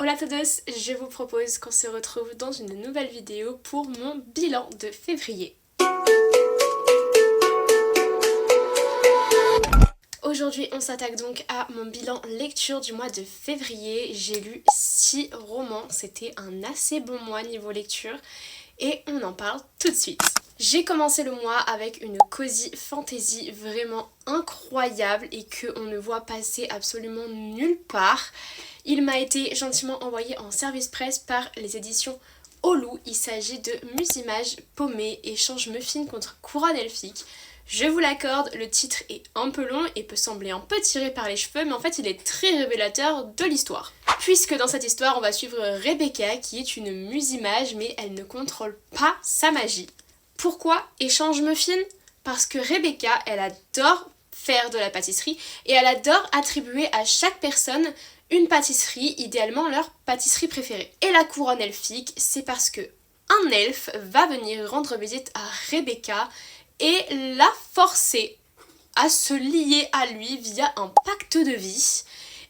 Hola a todos, je vous propose qu'on se retrouve dans une nouvelle vidéo pour mon bilan de février. Aujourd'hui on s'attaque donc à mon bilan lecture du mois de février. J'ai lu 6 romans, c'était un assez bon mois niveau lecture et on en parle tout de suite. J'ai commencé le mois avec une cosy fantasy vraiment incroyable et qu'on ne voit passer absolument nulle part. Il m'a été gentiment envoyé en service presse par les éditions Olu. Il s'agit de Musimage, Paumé, échange muffin contre couronne elfique. Je vous l'accorde, le titre est un peu long et peut sembler un peu tiré par les cheveux, mais en fait il est très révélateur de l'histoire. Puisque dans cette histoire on va suivre Rebecca qui est une musimage mais elle ne contrôle pas sa magie. Pourquoi échange muffin ? Parce que Rebecca elle adore faire de la pâtisserie et elle adore attribuer à chaque personne une pâtisserie, idéalement leur pâtisserie préférée. Et la couronne elfique, c'est parce que un elfe va venir rendre visite à Rebecca et la forcer à se lier à lui via un pacte de vie.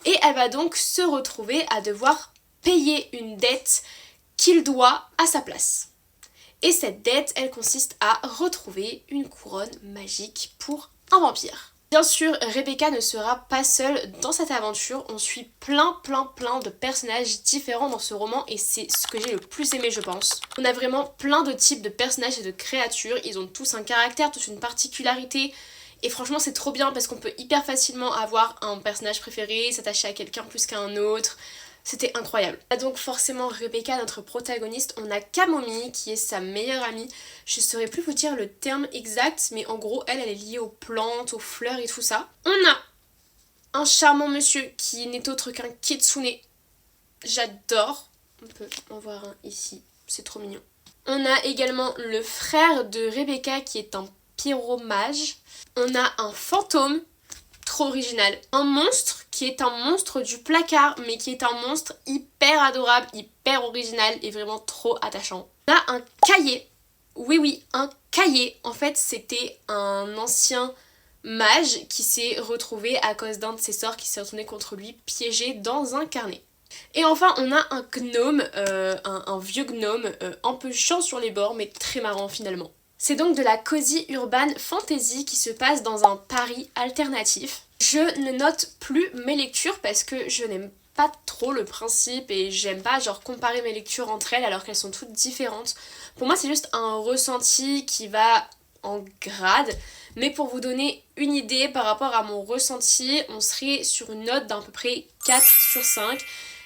Et elle va donc se retrouver à devoir payer une dette qu'il doit à sa place. Et cette dette, elle consiste à retrouver une couronne magique pour un vampire. Bien sûr, Rebecca ne sera pas seule dans cette aventure, on suit plein de personnages différents dans ce roman et c'est ce que j'ai le plus aimé je pense. On a vraiment plein de types de personnages et de créatures, ils ont tous un caractère, tous une particularité et franchement c'est trop bien parce qu'on peut hyper facilement avoir un personnage préféré, s'attacher à quelqu'un plus qu'à un autre. C'était incroyable. On a donc forcément Rebecca, notre protagoniste. On a Camomille qui est sa meilleure amie. Je saurais plus vous dire le terme exact, mais en gros, elle est liée aux plantes, aux fleurs et tout ça. On a un charmant monsieur qui n'est autre qu'un kitsune. J'adore. On peut en voir un ici. C'est trop mignon. On a également le frère de Rebecca qui est un pyromage. On a un fantôme. Trop original. Un monstre qui est un monstre du placard mais qui est un monstre hyper adorable, hyper original et vraiment trop attachant. On a un cahier. Oui, un cahier. En fait c'était un ancien mage qui s'est retrouvé à cause d'un de ses sorts qui s'est retourné contre lui piégé dans un carnet. Et enfin on a un gnome, un vieux gnome un peu chiant sur les bords mais très marrant finalement. C'est donc de la cosy urban fantasy qui se passe dans un Paris alternatif. Je ne note plus mes lectures parce que je n'aime pas trop le principe et j'aime pas genre comparer mes lectures entre elles alors qu'elles sont toutes différentes. Pour moi c'est juste un ressenti qui va en grade, mais pour vous donner une idée par rapport à mon ressenti, on serait sur une note d'à peu près 4 sur 5.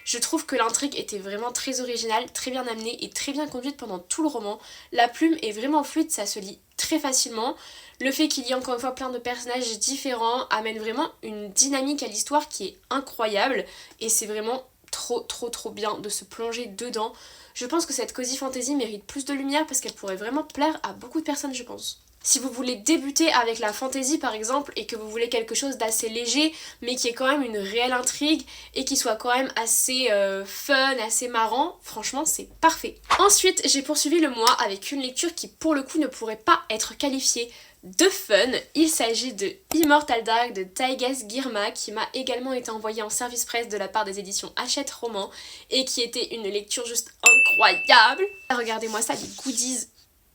Je trouve que l'intrigue était vraiment très originale, très bien amenée et très bien conduite pendant tout le roman. La plume est vraiment fluide, ça se lit très facilement. Le fait qu'il y ait encore une fois plein de personnages différents amène vraiment une dynamique à l'histoire qui est incroyable. Et c'est vraiment trop bien de se plonger dedans. Je pense que cette cosy fantasy mérite plus de lumière parce qu'elle pourrait vraiment plaire à beaucoup de personnes je pense. Si vous voulez débuter avec la fantasy par exemple et que vous voulez quelque chose d'assez léger mais qui ait quand même une réelle intrigue et qui soit quand même assez fun, assez marrant, franchement c'est parfait. Ensuite j'ai poursuivi le mois avec une lecture qui pour le coup ne pourrait pas être qualifiée de fun. Il s'agit de Immortal Dark de Taiges Girma qui m'a également été envoyé en service presse de la part des éditions Hachette Roman et qui était une lecture juste incroyable. Regardez-moi ça, les goodies,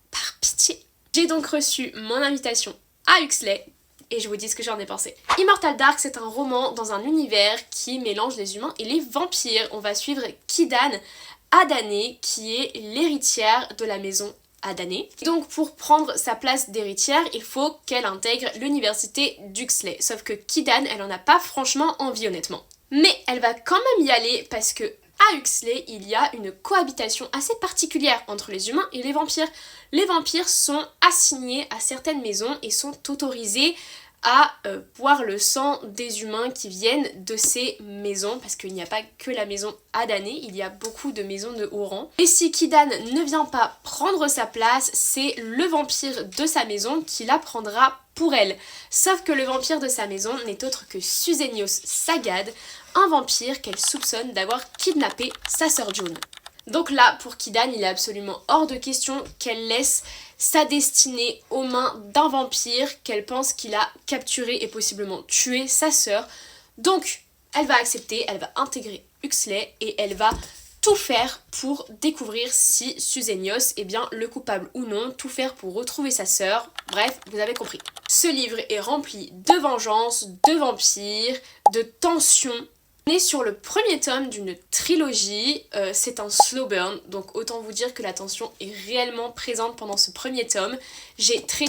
par pitié. J'ai donc reçu mon invitation à Huxley et je vous dis ce que j'en ai pensé. Immortal Dark, c'est un roman dans un univers qui mélange les humains et les vampires. On va suivre Kidan Adané qui est l'héritière de la maison Adané. Donc pour prendre sa place d'héritière, il faut qu'elle intègre l'université d'Huxley. Sauf que Kidan, elle en a pas franchement envie honnêtement. Mais elle va quand même y aller parce que à Huxley, il y a une cohabitation assez particulière entre les humains et les vampires. Les vampires sont assignés à certaines maisons et sont autorisés à boire le sang des humains qui viennent de ces maisons, parce qu'il n'y a pas que la maison Adané, il y a beaucoup de maisons de haut rang. Et si Kidan ne vient pas prendre sa place, c'est le vampire de sa maison qui la prendra pour elle. Sauf que le vampire de sa maison n'est autre que Susenios Sagad, un vampire qu'elle soupçonne d'avoir kidnappé sa sœur June. Donc là, pour Kidan, il est absolument hors de question qu'elle laisse sa destinée aux mains d'un vampire qu'elle pense qu'il a capturé et possiblement tué sa sœur. Donc, elle va accepter, elle va intégrer Huxley et elle va tout faire pour découvrir si Susenyos est bien le coupable ou non, tout faire pour retrouver sa sœur, bref, vous avez compris. Ce livre est rempli de vengeance, de vampires, de tensions. On est sur le premier tome d'une trilogie, c'est un slow burn, donc autant vous dire que la tension est réellement présente pendant ce premier tome. J'ai très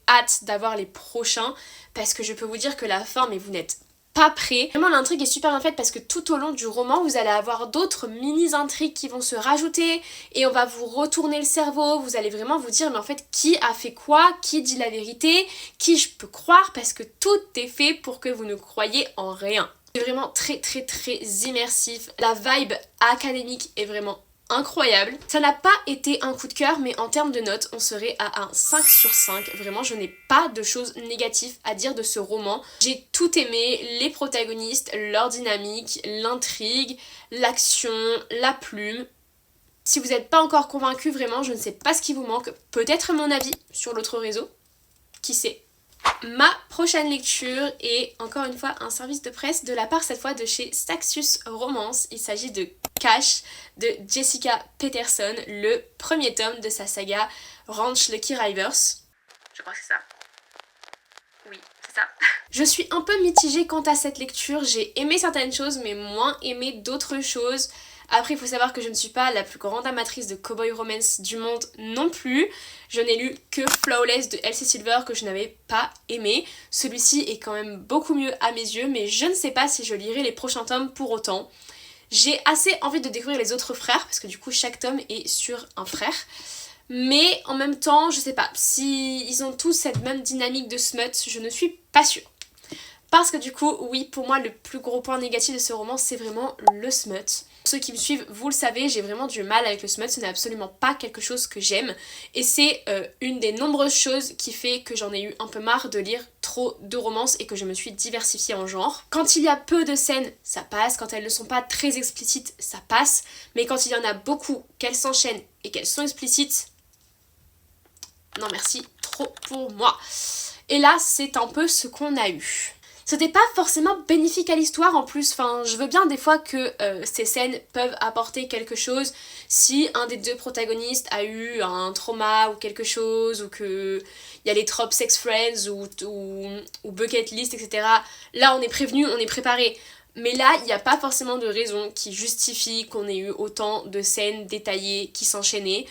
hâte d'avoir les prochains, parce que je peux vous dire que la fin, mais vous n'êtes pas prêts. Vraiment l'intrigue est super bien faite parce que tout au long du roman, vous allez avoir d'autres mini-intrigues qui vont se rajouter et on va vous retourner le cerveau, vous allez vraiment vous dire mais en fait qui a fait quoi, qui dit la vérité, qui je peux croire parce que tout est fait pour que vous ne croyez en rien. C'est vraiment très immersif. La vibe académique est vraiment incroyable. Ça n'a pas été un coup de cœur, mais en termes de notes, on serait à un 5 sur 5. Vraiment, je n'ai pas de choses négatives à dire de ce roman. J'ai tout aimé, les protagonistes, leur dynamique, l'intrigue, l'action, la plume. Si vous n'êtes pas encore convaincu, vraiment, je ne sais pas ce qui vous manque. Peut-être mon avis sur l'autre réseau. Qui sait ? Ma prochaine lecture est encore une fois un service de presse de la part cette fois de chez Saxus Romance. Il s'agit de Cash de Jessica Peterson, le premier tome de sa saga Ranch Lucky Rivers. Je crois que c'est ça. Oui, c'est ça. Je suis un peu mitigée quant à cette lecture. J'ai aimé certaines choses mais moins aimé d'autres choses. Après, il faut savoir que je ne suis pas la plus grande amatrice de cowboy romance du monde non plus. Je n'ai lu que Flawless de Elsie Silver que je n'avais pas aimé. Celui-ci est quand même beaucoup mieux à mes yeux, mais je ne sais pas si je lirai les prochains tomes pour autant. J'ai assez envie de découvrir les autres frères, parce que du coup chaque tome est sur un frère. Mais en même temps, je sais pas, si ils ont tous cette même dynamique de smut, je ne suis pas sûre. Parce que du coup, oui, pour moi, le plus gros point négatif de ce roman, c'est vraiment le smut. Pour ceux qui me suivent, vous le savez, j'ai vraiment du mal avec le smut, ce n'est absolument pas quelque chose que j'aime. Et c'est une des nombreuses choses qui fait que j'en ai eu un peu marre de lire trop de romances et que je me suis diversifiée en genre. Quand il y a peu de scènes, ça passe. Quand elles ne sont pas très explicites, ça passe. Mais quand il y en a beaucoup, qu'elles s'enchaînent et qu'elles sont explicites, non merci, trop pour moi. Et là, c'est un peu ce qu'on a eu. C'était pas forcément bénéfique à l'histoire en plus, enfin je veux bien des fois que ces scènes peuvent apporter quelque chose si un des deux protagonistes a eu un trauma ou quelque chose ou que il y a les tropes sex friends ou bucket list etc. Là on est prévenu, on est préparé. Mais là il n'y a pas forcément de raison qui justifie qu'on ait eu autant de scènes détaillées qui s'enchaînaient.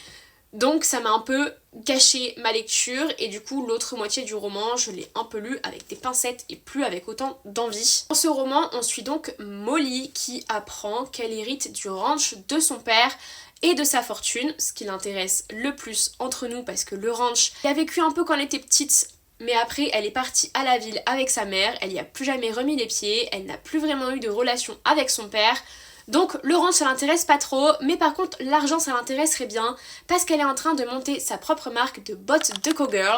Donc ça m'a un peu gâché ma lecture et du coup l'autre moitié du roman je l'ai un peu lu avec des pincettes et plus avec autant d'envie. Dans ce roman on suit donc Molly qui apprend qu'elle hérite du ranch de son père et de sa fortune, ce qui l'intéresse le plus entre nous parce que le ranch, elle a vécu un peu quand elle était petite mais après elle est partie à la ville avec sa mère, elle n'y a plus jamais remis les pieds, elle n'a plus vraiment eu de relation avec son père. Donc le ranch ça l'intéresse pas trop, mais par contre l'argent ça l'intéresserait bien parce qu'elle est en train de monter sa propre marque de bottes de cowgirl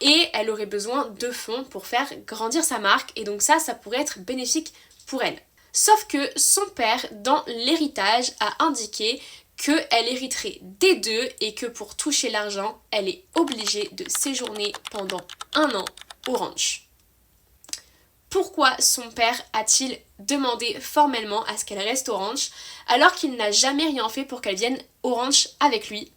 et elle aurait besoin de fonds pour faire grandir sa marque et donc ça pourrait être bénéfique pour elle. Sauf que son père dans l'héritage a indiqué qu'elle hériterait des deux et que pour toucher l'argent elle est obligée de séjourner pendant 1 an au ranch. Pourquoi son père a-t-il demandé formellement à ce qu'elle reste au ranch alors qu'il n'a jamais rien fait pour qu'elle vienne au ranch avec lui?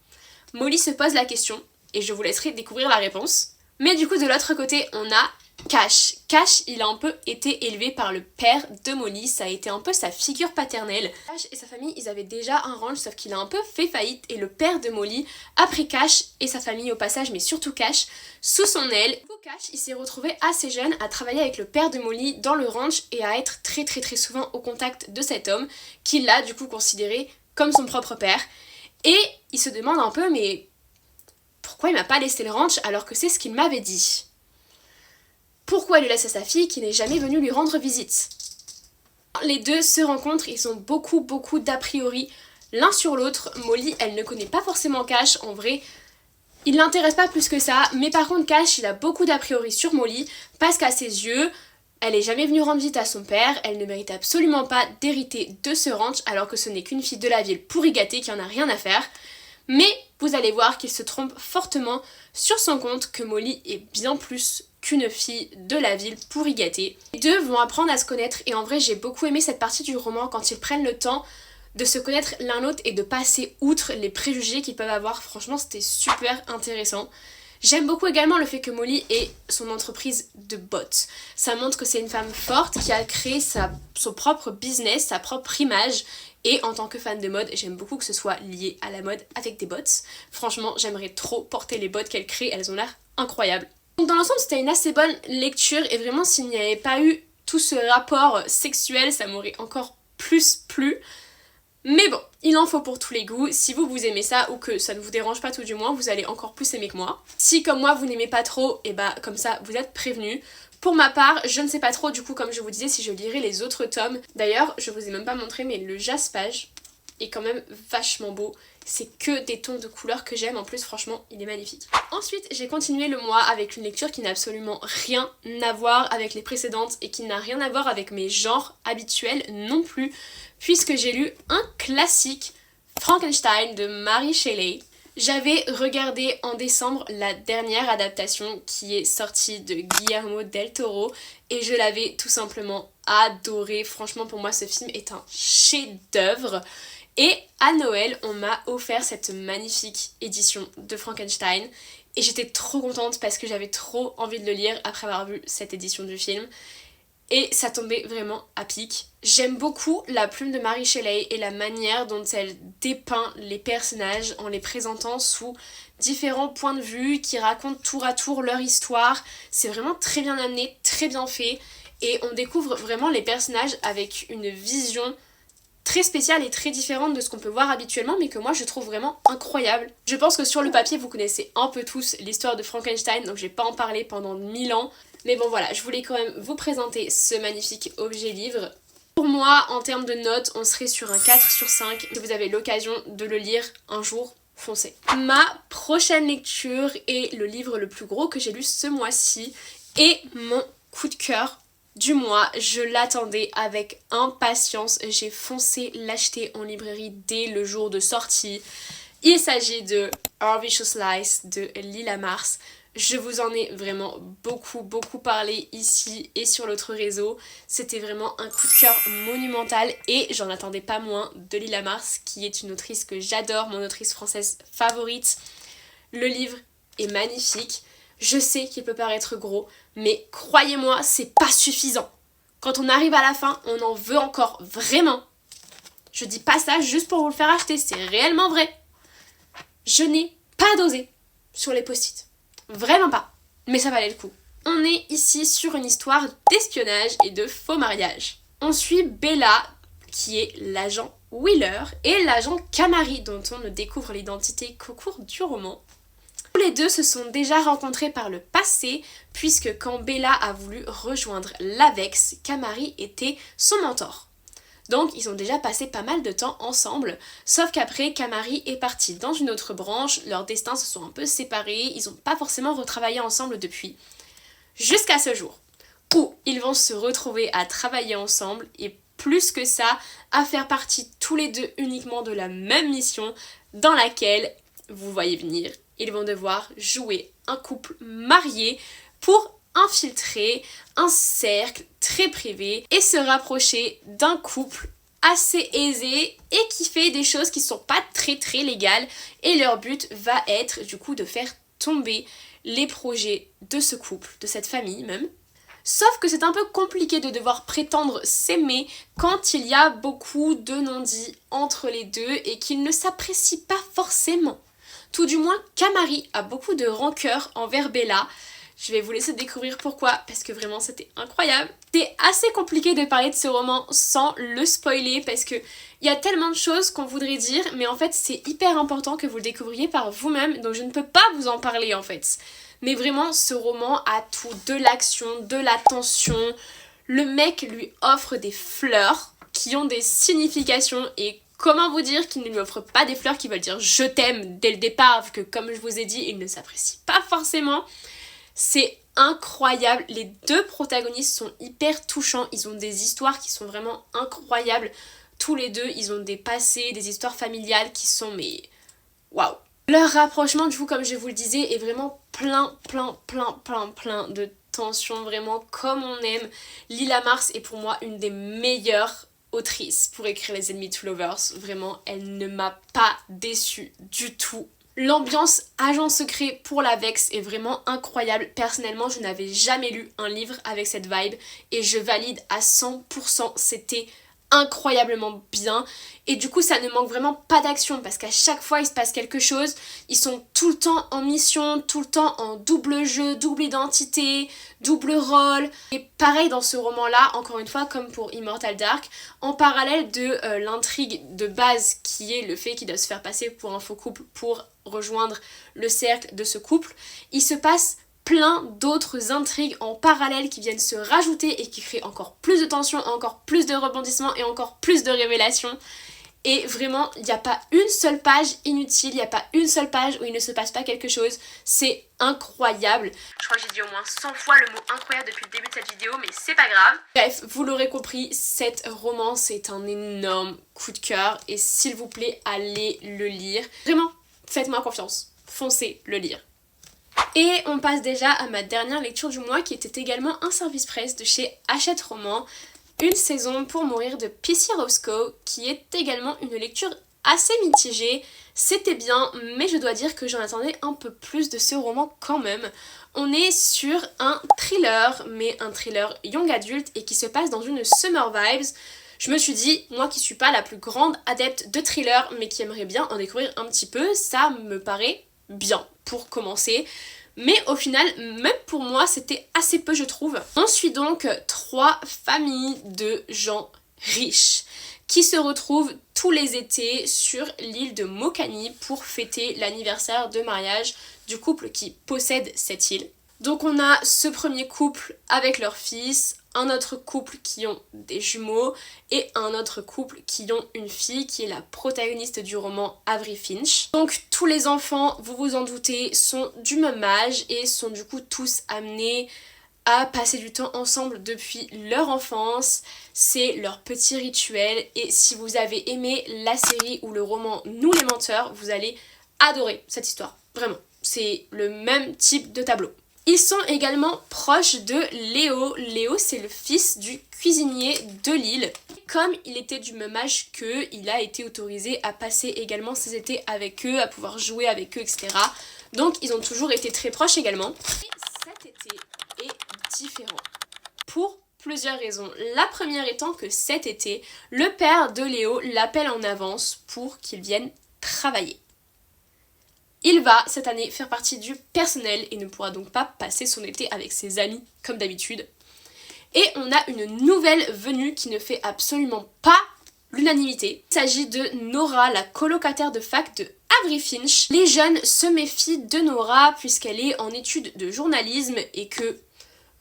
Molly se pose la question et je vous laisserai découvrir la réponse. Mais du coup de l'autre côté on a Cash. Cash il a un peu été élevé par le père de Molly, ça a été un peu sa figure paternelle. Cash et sa famille ils avaient déjà un ranch sauf qu'il a un peu fait faillite et le père de Molly a pris Cash et sa famille au passage mais surtout Cash sous son aile. Cash il s'est retrouvé assez jeune à travailler avec le père de Molly dans le ranch et à être très souvent au contact de cet homme qu'il l'a du coup considéré comme son propre père. Et il se demande un peu mais pourquoi il m'a pas laissé le ranch alors que c'est ce qu'il m'avait dit? Pourquoi il le laisse à sa fille qui n'est jamais venue lui rendre visite? Les deux se rencontrent, ils ont beaucoup d'a priori l'un sur l'autre. Molly, elle ne connaît pas forcément Cash, en vrai, il l'intéresse pas plus que ça, mais par contre Cash, il a beaucoup d'a priori sur Molly, parce qu'à ses yeux, elle est jamais venue rendre visite à son père, elle ne mérite absolument pas d'hériter de ce ranch, alors que ce n'est qu'une fille de la ville pourri gâtée qui en a rien à faire. Mais vous allez voir qu'il se trompe fortement sur son compte, que Molly est bien plus qu'une fille de la ville pour y gâter. Les deux vont apprendre à se connaître et en vrai j'ai beaucoup aimé cette partie du roman quand ils prennent le temps de se connaître l'un l'autre et de passer outre les préjugés qu'ils peuvent avoir. Franchement c'était super intéressant. J'aime beaucoup également le fait que Molly ait son entreprise de bottes. Ça montre que c'est une femme forte qui a créé son propre business, sa propre image. Et en tant que fan de mode, j'aime beaucoup que ce soit lié à la mode avec des bottes. Franchement, j'aimerais trop porter les bottes qu'elle crée, elles ont l'air incroyables. Donc dans l'ensemble, c'était une assez bonne lecture et vraiment s'il n'y avait pas eu tout ce rapport sexuel, ça m'aurait encore plus plu. Mais bon, il en faut pour tous les goûts. Si vous aimez ça ou que ça ne vous dérange pas tout du moins, vous allez encore plus aimer que moi. Si comme moi vous n'aimez pas trop, et bah comme ça vous êtes prévenus. Pour ma part, je ne sais pas trop du coup comme je vous disais si je lirai les autres tomes. D'ailleurs, je vous ai même pas montré mais le jaspage est quand même vachement beau. C'est que des tons de couleurs que j'aime, en plus franchement il est magnifique. Ensuite j'ai continué le mois avec une lecture qui n'a absolument rien à voir avec les précédentes et qui n'a rien à voir avec mes genres habituels non plus, puisque j'ai lu un classique, Frankenstein de Mary Shelley. J'avais regardé en décembre la dernière adaptation qui est sortie de Guillermo del Toro et je l'avais tout simplement adoré. Franchement pour moi ce film est un chef-d'œuvre. Et à Noël, on m'a offert cette magnifique édition de Frankenstein et j'étais trop contente parce que j'avais trop envie de le lire après avoir vu cette édition du film. Et ça tombait vraiment à pic. J'aime beaucoup la plume de Mary Shelley et la manière dont elle dépeint les personnages en les présentant sous différents points de vue qui racontent tour à tour leur histoire. C'est vraiment très bien amené, très bien fait et on découvre vraiment les personnages avec une vision très spéciale et très différente de ce qu'on peut voir habituellement mais que moi je trouve vraiment incroyable. Je pense que sur le papier vous connaissez un peu tous l'histoire de Frankenstein donc je vais pas en parler pendant 1000 ans. Mais bon voilà, je voulais quand même vous présenter ce magnifique objet livre. Pour moi, en termes de notes, on serait sur un 4 sur 5. Si vous avez l'occasion de le lire un jour, foncez. Ma prochaine lecture est le livre le plus gros que j'ai lu ce mois-ci et mon coup de cœur du mois. Je l'attendais avec impatience. J'ai foncé l'acheter en librairie dès le jour de sortie. Il s'agit de Our Vicious Lies de Lila Mars. Je vous en ai vraiment beaucoup parlé ici et sur l'autre réseau. C'était vraiment un coup de cœur monumental et j'en attendais pas moins de Lila Mars qui est une autrice que j'adore, mon autrice française favorite. Le livre est magnifique. Je sais qu'il peut paraître gros, mais croyez-moi, c'est pas suffisant. Quand on arrive à la fin, on en veut encore, vraiment. Je dis pas ça juste pour vous le faire acheter, c'est réellement vrai. Je n'ai pas dosé sur les post-it. Vraiment pas, mais ça valait le coup. On est ici sur une histoire d'espionnage et de faux mariage. On suit Bella, qui est l'agent Wheeler, et l'agent Camari, dont on ne découvre l'identité qu'au cours du roman. Tous les deux se sont déjà rencontrés par le passé, puisque quand Bella a voulu rejoindre l'Avex, Camari était son mentor. Donc ils ont déjà passé pas mal de temps ensemble, sauf qu'après Camari est parti dans une autre branche, leurs destins se sont un peu séparés, ils n'ont pas forcément retravaillé ensemble depuis. Jusqu'à ce jour, où ils vont se retrouver à travailler ensemble et plus que ça, à faire partie tous les deux uniquement de la même mission dans laquelle, vous voyez venir, ils vont devoir jouer un couple marié pour infiltrer un cercle très privé et se rapprocher d'un couple assez aisé et qui fait des choses qui sont pas très légales et leur but va être du coup de faire tomber les projets de ce couple, de cette famille même. Sauf que c'est un peu compliqué de devoir prétendre s'aimer quand il y a beaucoup de non-dits entre les deux et qu'ils ne s'apprécient pas forcément. Tout du moins, Camari a beaucoup de rancœur envers Bella. Je vais vous laisser découvrir pourquoi, parce que vraiment c'était incroyable. C'est assez compliqué de parler de ce roman sans le spoiler, parce que il y a tellement de choses qu'on voudrait dire, mais en fait c'est hyper important que vous le découvriez par vous-même, donc je ne peux pas vous en parler en fait. Mais vraiment, ce roman a tout, de l'action, de la tension. Le mec lui offre des fleurs qui ont des significations et comment vous dire qu'il ne lui offre pas des fleurs qui veulent dire je t'aime dès le départ, vu que comme je vous ai dit, il ne s'apprécie pas forcément. C'est incroyable, les deux protagonistes sont hyper touchants, ils ont des histoires qui sont vraiment incroyables. Tous les deux, ils ont des passés, des histoires familiales qui sont mais waouh. Leur rapprochement, du coup, comme je vous le disais, est vraiment plein de tension, vraiment comme on aime. Lila Mars est pour moi une des meilleures autrices pour écrire Les Ennemis to Lovers. Vraiment, elle ne m'a pas déçue du tout. L'ambiance agent secret pour la Vex est vraiment incroyable. Personnellement, je n'avais jamais lu un livre avec cette vibe et je valide à 100%. C'était incroyablement bien et du coup ça ne manque vraiment pas d'action parce qu'à chaque fois il se passe quelque chose, ils sont tout le temps en mission, tout le temps en double jeu, double identité, double rôle. Et pareil dans ce roman là, encore une fois comme pour Immortal Dark, en parallèle de l'intrigue de base qui est le fait qu'il doit se faire passer pour un faux couple pour rejoindre le cercle de ce couple, il se passe plein d'autres intrigues en parallèle qui viennent se rajouter et qui créent encore plus de tension, encore plus de rebondissements et encore plus de révélations. Et vraiment, il n'y a pas une seule page inutile, il n'y a pas une seule page où il ne se passe pas quelque chose. C'est incroyable. Je crois que j'ai dit au moins 100 fois le mot incroyable depuis le début de cette vidéo, mais c'est pas grave. Bref, vous l'aurez compris, cette romance est un énorme coup de cœur et s'il vous plaît, allez le lire. Vraiment, faites-moi confiance, foncez le lire. Et on passe déjà à ma dernière lecture du mois qui était également un service presse de chez Hachette Roman, Une saison pour mourir de P.C. Roscoe, qui est également une lecture assez mitigée. C'était bien, mais je dois dire que j'en attendais un peu plus de ce roman quand même. On est sur un thriller, mais un thriller young adulte et qui se passe dans une summer vibes. Je me suis dit, moi qui suis pas la plus grande adepte de thriller, mais qui aimerait bien en découvrir un petit peu, ça me paraît bien pour commencer. Mais au final, même pour moi, c'était assez peu je trouve. On suit donc 3 familles de gens riches qui se retrouvent tous les étés sur l'île de Mokani pour fêter l'anniversaire de mariage du couple qui possède cette île. Donc on a ce premier couple avec leur fils, un autre couple qui ont des jumeaux et un autre couple qui ont une fille qui est la protagoniste du roman Avery Finch. Donc tous les enfants, vous vous en doutez, sont du même âge et sont du coup tous amenés à passer du temps ensemble depuis leur enfance. C'est leur petit rituel et si vous avez aimé la série ou le roman Nous les menteurs, vous allez adorer cette histoire. Vraiment, c'est le même type de tableau. Ils sont également proches de Léo. Léo, c'est le fils du cuisinier de l'île. Comme il était du même âge qu'eux, il a été autorisé à passer également ses étés avec eux, à pouvoir jouer avec eux, etc. Donc ils ont toujours été très proches également. Et cet été est différent pour plusieurs raisons. La première étant que cet été, le père de Léo l'appelle en avance pour qu'il vienne travailler. Il va cette année faire partie du personnel et ne pourra donc pas passer son été avec ses amis comme d'habitude. Et on a une nouvelle venue qui ne fait absolument pas l'unanimité. Il s'agit de Nora, la colocataire de fac de Avery Finch. Les jeunes se méfient de Nora puisqu'elle est en études de journalisme et que,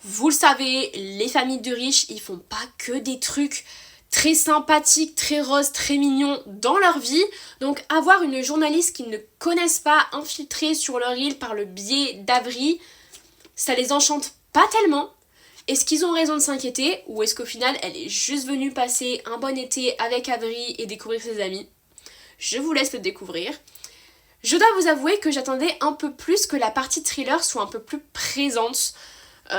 vous le savez, les familles de riches, ils font pas que des trucs très sympathiques, très roses, très mignons dans leur vie. Donc avoir une journaliste qu'ils ne connaissent pas infiltrée sur leur île par le biais d'Avery, ça les enchante pas tellement. Est-ce qu'ils ont raison de s'inquiéter ou est-ce qu'au final elle est juste venue passer un bon été avec Avery et découvrir ses amis? Je vous laisse le découvrir. Je dois vous avouer que j'attendais un peu plus que la partie thriller soit un peu plus présente.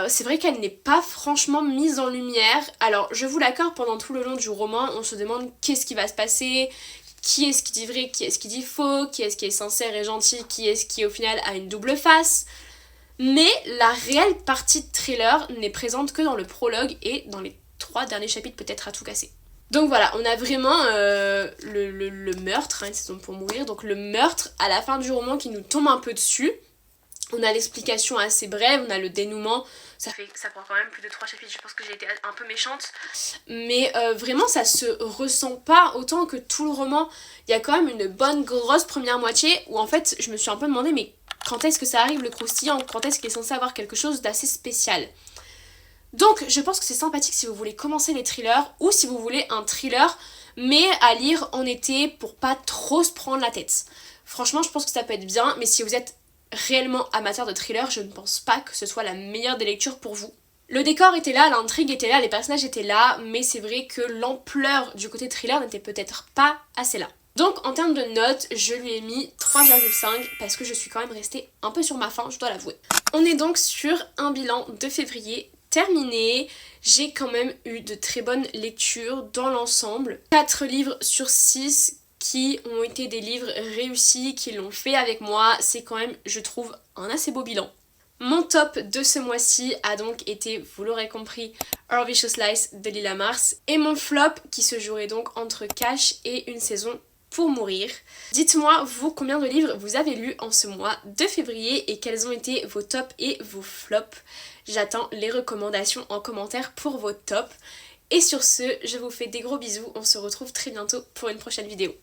C'est vrai qu'elle n'est pas franchement mise en lumière. Alors je vous l'accorde, pendant tout le long du roman, on se demande qu'est-ce qui va se passer, qui est-ce qui dit vrai, qui est-ce qui dit faux, qui est-ce qui est sincère et gentil, qui est-ce qui au final a une double face. Mais la réelle partie de thriller n'est présente que dans le prologue et dans les 3 derniers chapitres peut-être à tout casser. Donc voilà, on a vraiment le meurtre, Une saison pour mourir, donc le meurtre à la fin du roman qui nous tombe un peu dessus. On a l'explication assez brève, on a le dénouement, ça prend quand même plus de 3 chapitres, je pense que j'ai été un peu méchante. Mais vraiment ça se ressent pas autant que tout le roman. Il y a quand même une bonne grosse première moitié où en fait je me suis un peu demandé mais quand est-ce que ça arrive le croustillant, quand est-ce qu'il est censé avoir quelque chose d'assez spécial. Donc je pense que c'est sympathique si vous voulez commencer les thrillers ou si vous voulez un thriller mais à lire en été pour pas trop se prendre la tête. Franchement je pense que ça peut être bien, mais si vous êtes réellement amateur de thriller, je ne pense pas que ce soit la meilleure des lectures pour vous. Le décor était là, l'intrigue était là, les personnages étaient là, mais c'est vrai que l'ampleur du côté thriller n'était peut-être pas assez là. Donc en termes de notes, je lui ai mis 3,5 parce que je suis quand même restée un peu sur ma faim, je dois l'avouer. On est donc sur un bilan de février terminé. J'ai quand même eu de très bonnes lectures dans l'ensemble. 4 livres sur 6 qui ont été des livres réussis, qui l'ont fait avec moi. C'est quand même, je trouve, un assez beau bilan. Mon top de ce mois-ci a donc été, vous l'aurez compris, Our Vicious Lies de Lila Mars. Et mon flop qui se jouerait donc entre Cash et Une saison pour mourir. Dites-moi, vous, combien de livres vous avez lus en ce mois de février et quels ont été vos tops et vos flops. J'attends les recommandations en commentaire pour vos tops. Et sur ce, je vous fais des gros bisous. On se retrouve très bientôt pour une prochaine vidéo.